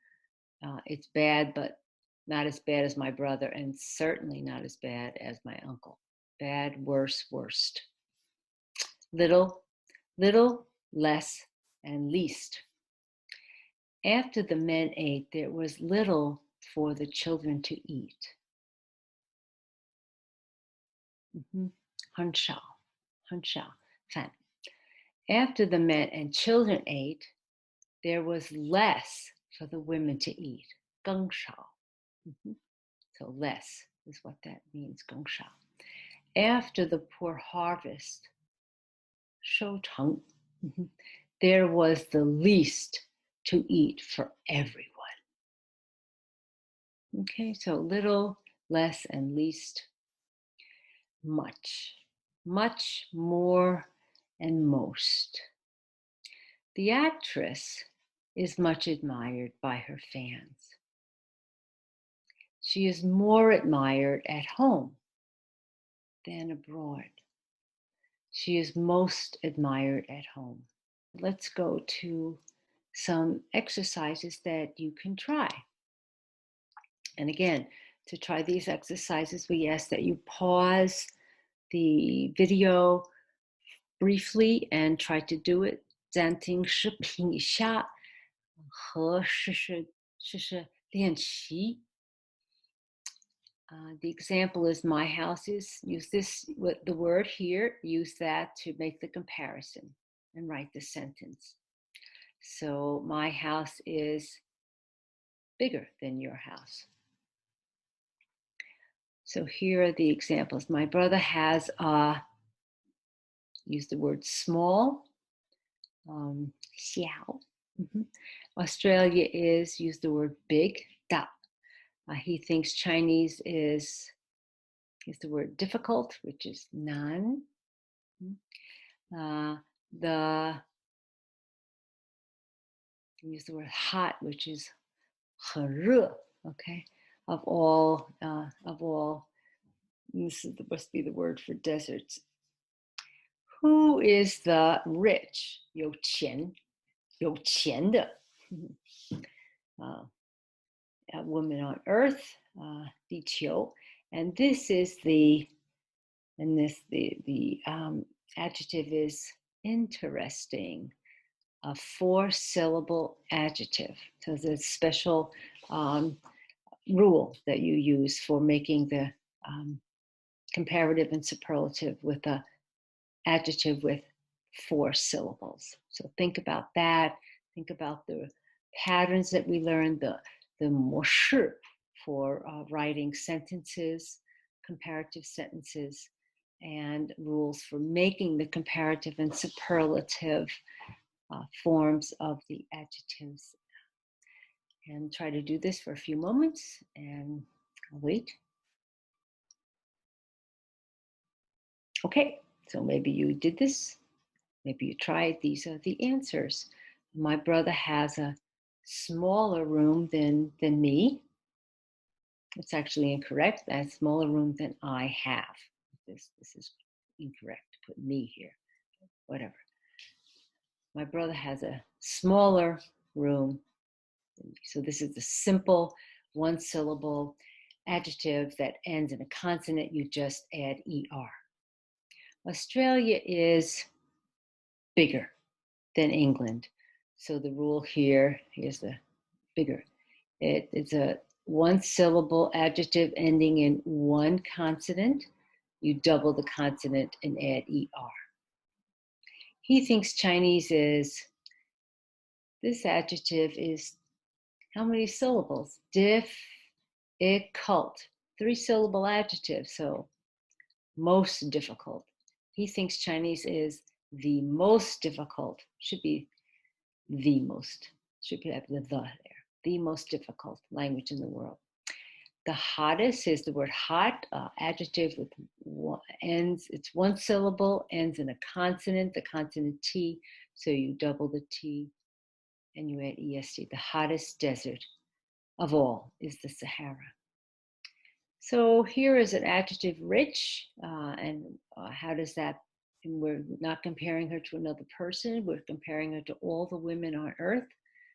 It's bad, but not as bad as my brother, and certainly not as bad as my uncle. Bad, worse, worst. Little, less, and least. After the men ate, there was little for the children to eat. 很少 饭. After the men and children ate, there was less for the women to eat. 更少. So less is what that means, 更少. After the poor harvest, 收成, there was the least to eat for everyone. Okay, so little, less, and least. Much, more, and most. The actress is much admired by her fans. She is more admired at home than abroad. She is most admired at home. Let's go to some exercises that you can try. And again, to try these exercises, we ask that you pause the video briefly and try to do it. 暂停视频一下和试试练习. The example is my house is, use this, the word here, use that to make the comparison and write the sentence. So my house is bigger than your house. So here are the examples. My brother has use the word small. 小. Australia is, use the word big. 大. He thinks Chinese is the word difficult, which is 难. Use the word hot, which is 很热. Okay, of all, this must be the word for deserts. Who is the rich? 有钱的. A woman on earth, 地球. And this is the adjective is interesting, a 4-syllable adjective. So there's a special rule that you use for making the comparative and superlative with an adjective with 4 syllables. So think about that. Think about the patterns that we learned, the 模式 for writing sentences, comparative sentences, and rules for making the comparative and superlative forms of the adjectives. And try to do this for a few moments, and I'll wait. Okay, so maybe you did this. Maybe you tried. These are the answers. My brother has a smaller room than me. It's actually incorrect. I have a smaller room than I have. This is incorrect. Put me here. Whatever. My brother has a smaller room. So this is the simple 1-syllable adjective that ends in a consonant. You just add ER. Australia is bigger than England. So the rule here, here's the bigger. It's a 1-syllable adjective ending in 1 consonant. You double the consonant and add ER. He thinks Chinese is, this adjective is how many syllables? Difficult. 3-syllable adjective, so most difficult. He thinks Chinese is the most difficult. Should be the most. Should have the there. The most difficult language in the world. The hottest is the word hot, adjective with ends. It's 1 syllable, ends in a consonant, the consonant T. So you double the T and you add EST. The hottest desert of all is the Sahara. So here is an adjective rich, and how does that, and we're not comparing her to another person, we're comparing her to all the women on earth.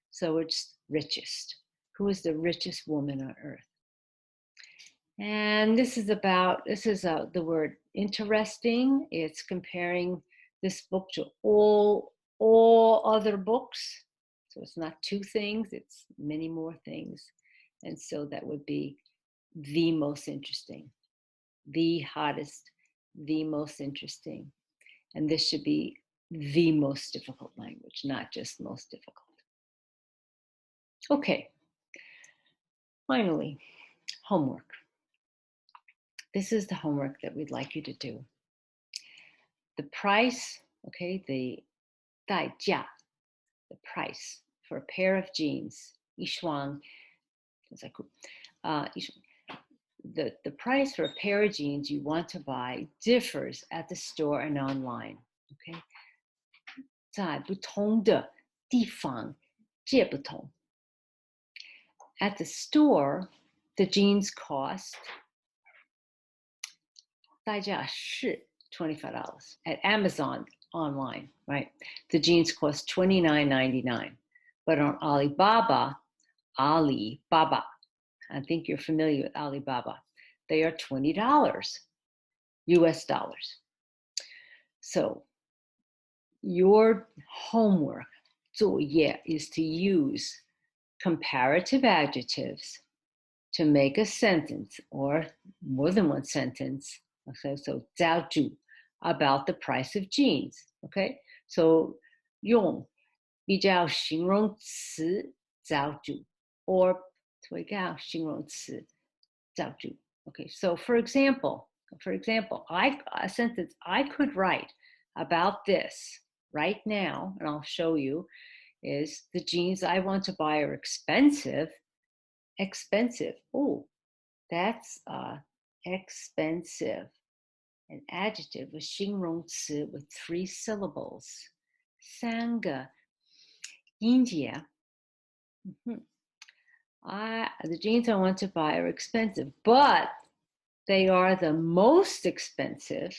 So it's richest. Who is the richest woman on earth? And this is the word interesting. It's comparing this book to all other books. So it's not 2 things, it's many more things. And so that would be the most interesting, the hottest, the most interesting. And this should be the most difficult language, not just most difficult. Okay, finally, homework. This is the homework that we'd like you to do. The price, okay, the 代价, the price for a pair of jeans, 一双, the price for a pair of jeans you want to buy differs at the store and online, okay? 在不同的地方皆不同. At the store, the jeans cost 代价是 $25. At Amazon online, right? The jeans cost $29.99. But on Alibaba, I think you're familiar with Alibaba, they are $20 US dollars. So your homework 作业 is to use comparative adjectives to make a sentence or more than 1 sentence. Okay, so 造句 about the price of jeans. Okay, so 用比较形容词造句 or 推告形容词造句. Okay, so for example, a sentence I could write about this right now, and I'll show you, is the jeans I want to buy are expensive. Expensive. Oh, that's expensive. An adjective with 形容词 with 3 syllables. 3个音节. The jeans I want to buy are expensive, but they are the most expensive.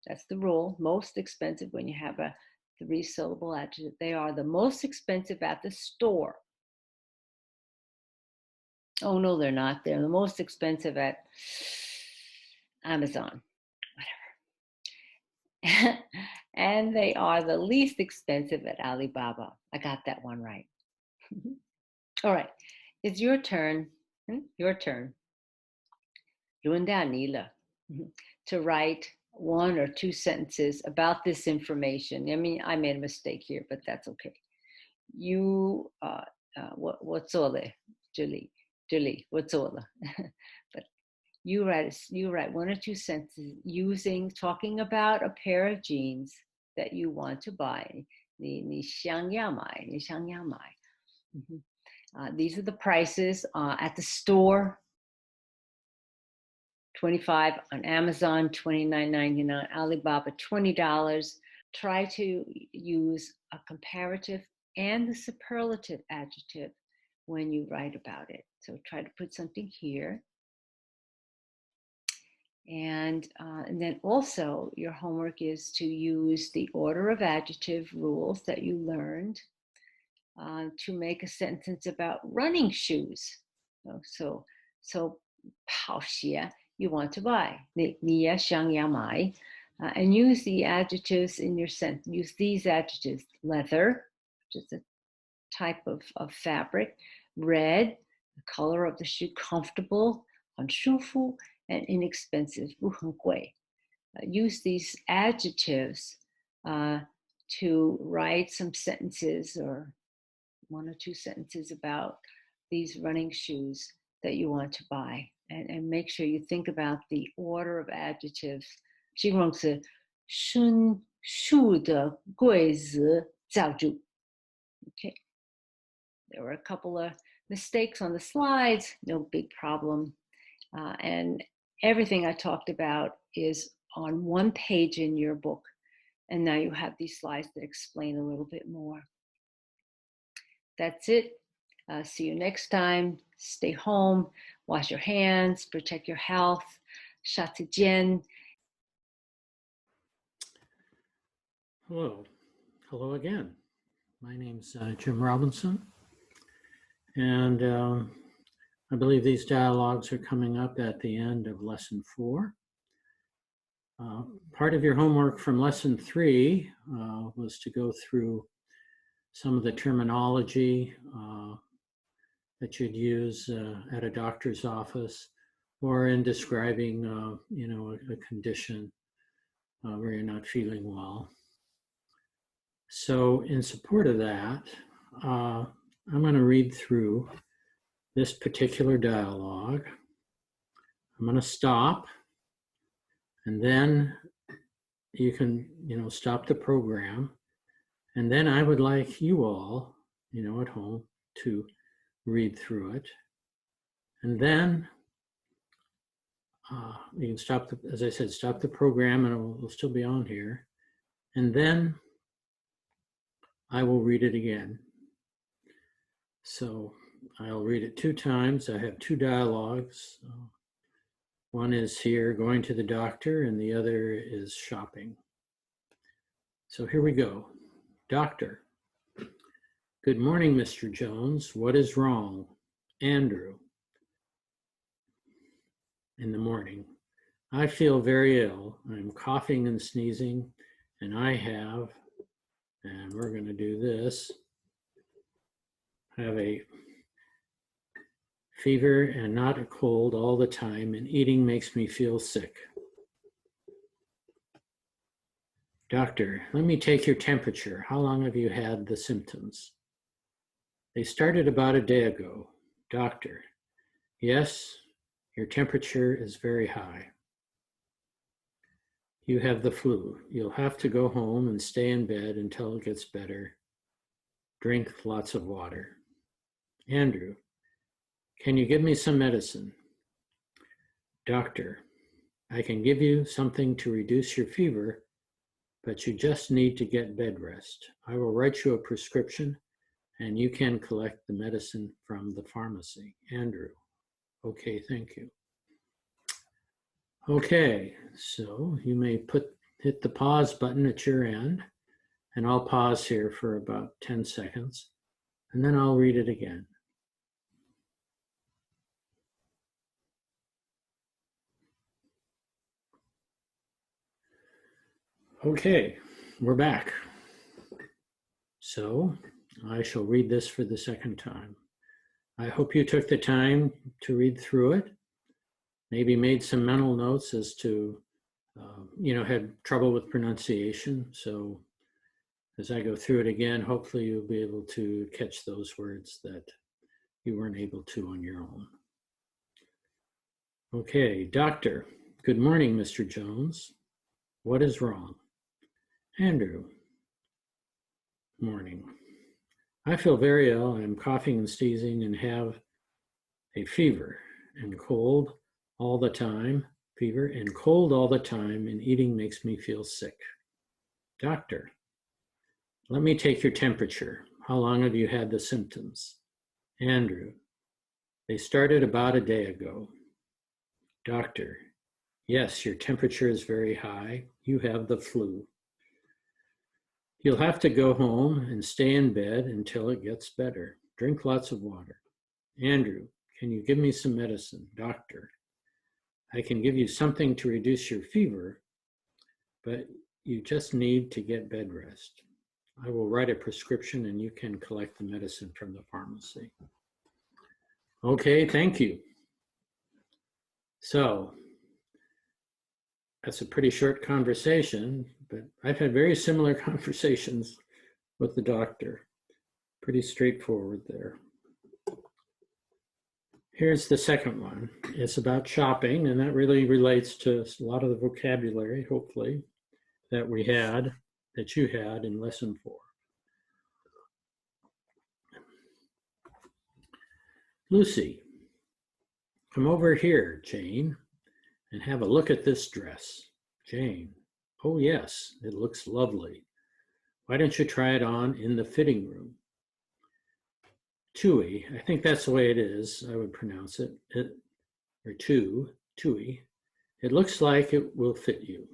That's the rule. Most expensive when you have a 3-syllable adjective. They are the most expensive at the store. Oh, no, they're not. They're the most expensive at Amazon, whatever. And they are the least expensive at Alibaba. I got that one right. All right, it's your turn. Your turn. 轮到你了 to write 1 or 2 sentences about this information. I mean, I made a mistake here, but that's okay. You, 我做了这里我做了 but you write 1 or 2 sentences talking about a pair of jeans that you want to buy. 你想要买 These are the prices at the store. $25 on Amazon, $29.99, Alibaba, $20. Try to use a comparative and the superlative adjective when you write about it. So try to put something here. And then also your homework is to use the order of adjective rules that you learned to make a sentence about running shoes. So 跑鞋 you want to buy. 你也想要买 and use the adjectives in your sentence. Use these adjectives: leather, which is a type of fabric; red, the color of the shoe; comfortable, 很舒服; and inexpensive, 不很贵. Use these adjectives to write some sentences or 1 or 2 sentences about these running shoes that you want to buy. And make sure you think about the order of adjectives. 形容词顺序的柜子造就. Okay. There were a couple of mistakes on the slides, no big problem. And everything I talked about is on 1 page in your book. And now you have these slides that explain a little bit more. That's it. See you next time. Stay home, wash your hands, protect your health. 下次见. Hello again. My name's Jim Robinson, and I believe these dialogues are coming up at the end of lesson 4. Part of your homework from lesson 3 was to go through some of the terminology that you'd use at a doctor's office or in describing, a condition where you're not feeling well. So in support of that, I'm going to read through this particular dialogue. I'm going to stop, and then you can, stop the program. And then I would like you all, at home to read through it. And then you can stop, as I said, stop the program, and it will still be on here. And then I will read it again. So I'll read it 2 times. I have 2 dialogues. One is here, going to the doctor, and the other is shopping. So here we go. Doctor. Good morning, Mr. Jones. What is wrong? Andrew. In the morning. I feel very ill. I'm coughing and sneezing, and I have, and we're going to do this, have a fever and not a cold all the time, and eating makes me feel sick. Doctor, let me take your temperature. How long have you had the symptoms? They started about a day ago. Doctor, yes, your temperature is very high. You have the flu. You'll have to go home and stay in bed until it gets better. Drink lots of water. Andrew, can you give me some medicine? Doctor, I can give you something to reduce your fever, but you just need to get bed rest. I will write you a prescription, and you can collect the medicine from the pharmacy. Andrew, okay, thank you. Okay, so you may hit the pause button at your end, and I'll pause here for about 10 seconds, and then I'll read it again. Okay, we're back. So I shall read this for the second time. I hope you took the time to read through it. maybe made some mental notes as to, had trouble with pronunciation. So as I go through it again, hopefully you'll be able to catch those words that you weren't able to on your own. Okay, doctor. Good morning, Mr. Jones. What is wrong? Andrew. Morning. I feel very ill. I am coughing and sneezing and have a fever and cold all the time. Fever and cold all the time, and eating makes me feel sick. Doctor. Let me take your temperature. How long have you had the symptoms? Andrew. They started about a day ago. Doctor. Yes, your temperature is very high. You have the flu. You'll have to go home and stay in bed until it gets better. Drink lots of water. Andrew, can you give me some medicine? Doctor. I can give you something to reduce your fever, but you just need to get bed rest. I will write a prescription and you can collect the medicine from the pharmacy. Okay, thank you. So that's a pretty short conversation, but I've had very similar conversations with the doctor. Pretty straightforward there. Here's the second one. It's about shopping, and that really relates to a lot of the vocabulary, hopefully, that you had in lesson 4. Lucy, come over here, Jane, and have a look at this dress. Jane, oh yes, it looks lovely. Why don't you try it on in the fitting room? Tui, I think that's the way it is, I would pronounce it, Tui. It looks like it will fit you.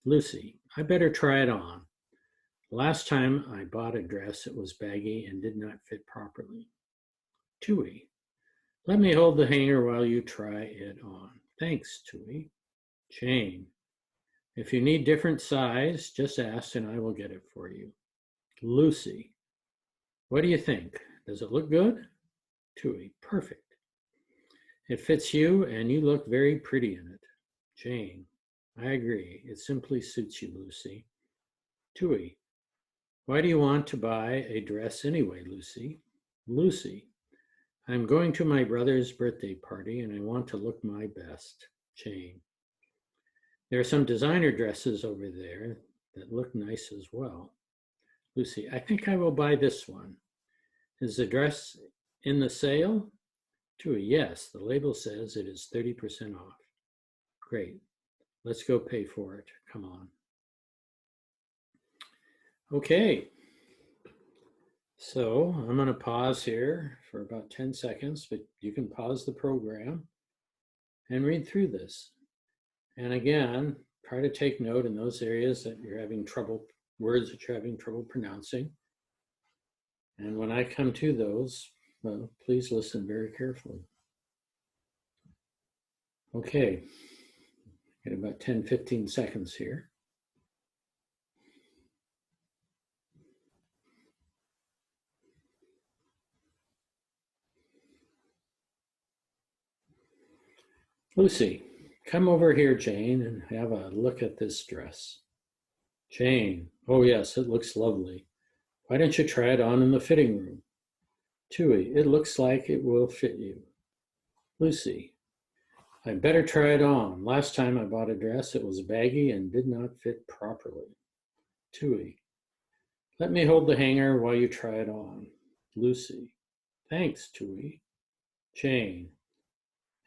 Lucy, I better try it on. Last time I bought a dress, it was baggy and did not fit properly. Tui, let me hold the hanger while you try it on. Thanks, Tui. Jane, if you need different size, just ask and I will get it for you. Lucy, what do you think? Does it look good? Tui, perfect. It fits you and you look very pretty in it. Jane, I agree. It simply suits you, Lucy. Tui, why do you want to buy a dress anyway, Lucy? Lucy, I'm going to my brother's birthday party and I want to look my best. Jane, there are some designer dresses over there that look nice as well. Lucy, I think I will buy this one. Is the dress in the sale? Tui, yes, the label says it is 30% off. Great, let's go pay for it. Come on. Okay, so I'm going to pause here for about 10 seconds, but you can pause the program and read through this. And again, try to take note in those areas that you're having trouble, words that you're having trouble pronouncing. And when I come to those, well, please listen very carefully. Okay, get about 10, 15 seconds here. Lucy, come over here, Jane, and have a look at this dress. Jane, oh yes, it looks lovely. Why don't you try it on in the fitting room? Tui, it looks like it will fit you. Lucy, I better try it on. Last time I bought a dress, it was baggy and did not fit properly. Tui, let me hold the hanger while you try it on. Lucy, thanks, Tui. Jane,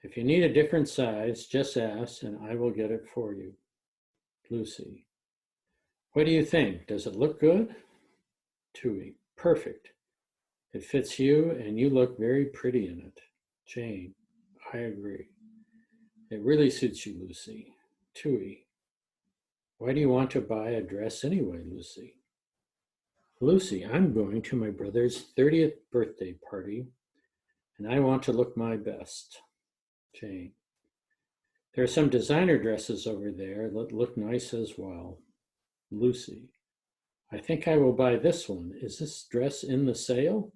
if you need a different size, just ask and I will get it for you. Lucy, what do you think? Does it look good? Tui, perfect. It fits you and you look very pretty in it. Jane, I agree. It really suits you, Lucy. Tui, why do you want to buy a dress anyway, Lucy? Lucy, I'm going to my brother's 30th birthday party and I want to look my best. Jane, there are some designer dresses over there that look nice as well. Lucy, I think I will buy this one. Is this dress in the sale?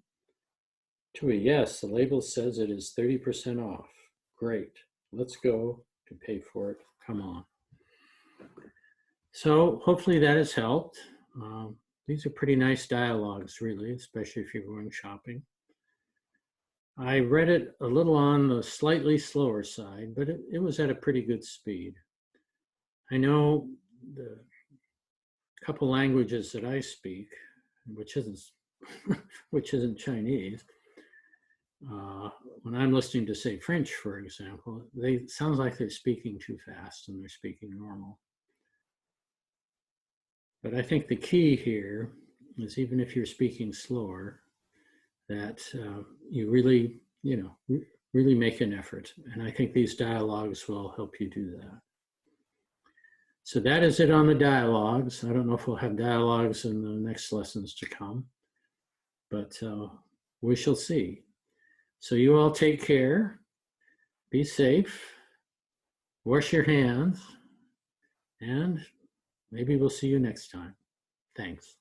Tui, yes, the label says it is 30% off. Great, let's go to pay for it. Come on. So hopefully that has helped. These are pretty nice dialogues, really, especially if you're going shopping. I read it a little on the slightly slower side, but it was at a pretty good speed. I know the couple languages that I speak, which isn't Chinese, when I'm listening to, say, French, for example, sounds like they're speaking too fast and they're speaking normal. But I think the key here is, even if you're speaking slower, that you really, really make an effort. And I think these dialogues will help you do that. So that is it on the dialogues. I don't know if we'll have dialogues in the next lessons to come, but we shall see. So you all take care, be safe, wash your hands, and maybe we'll see you next time. Thanks.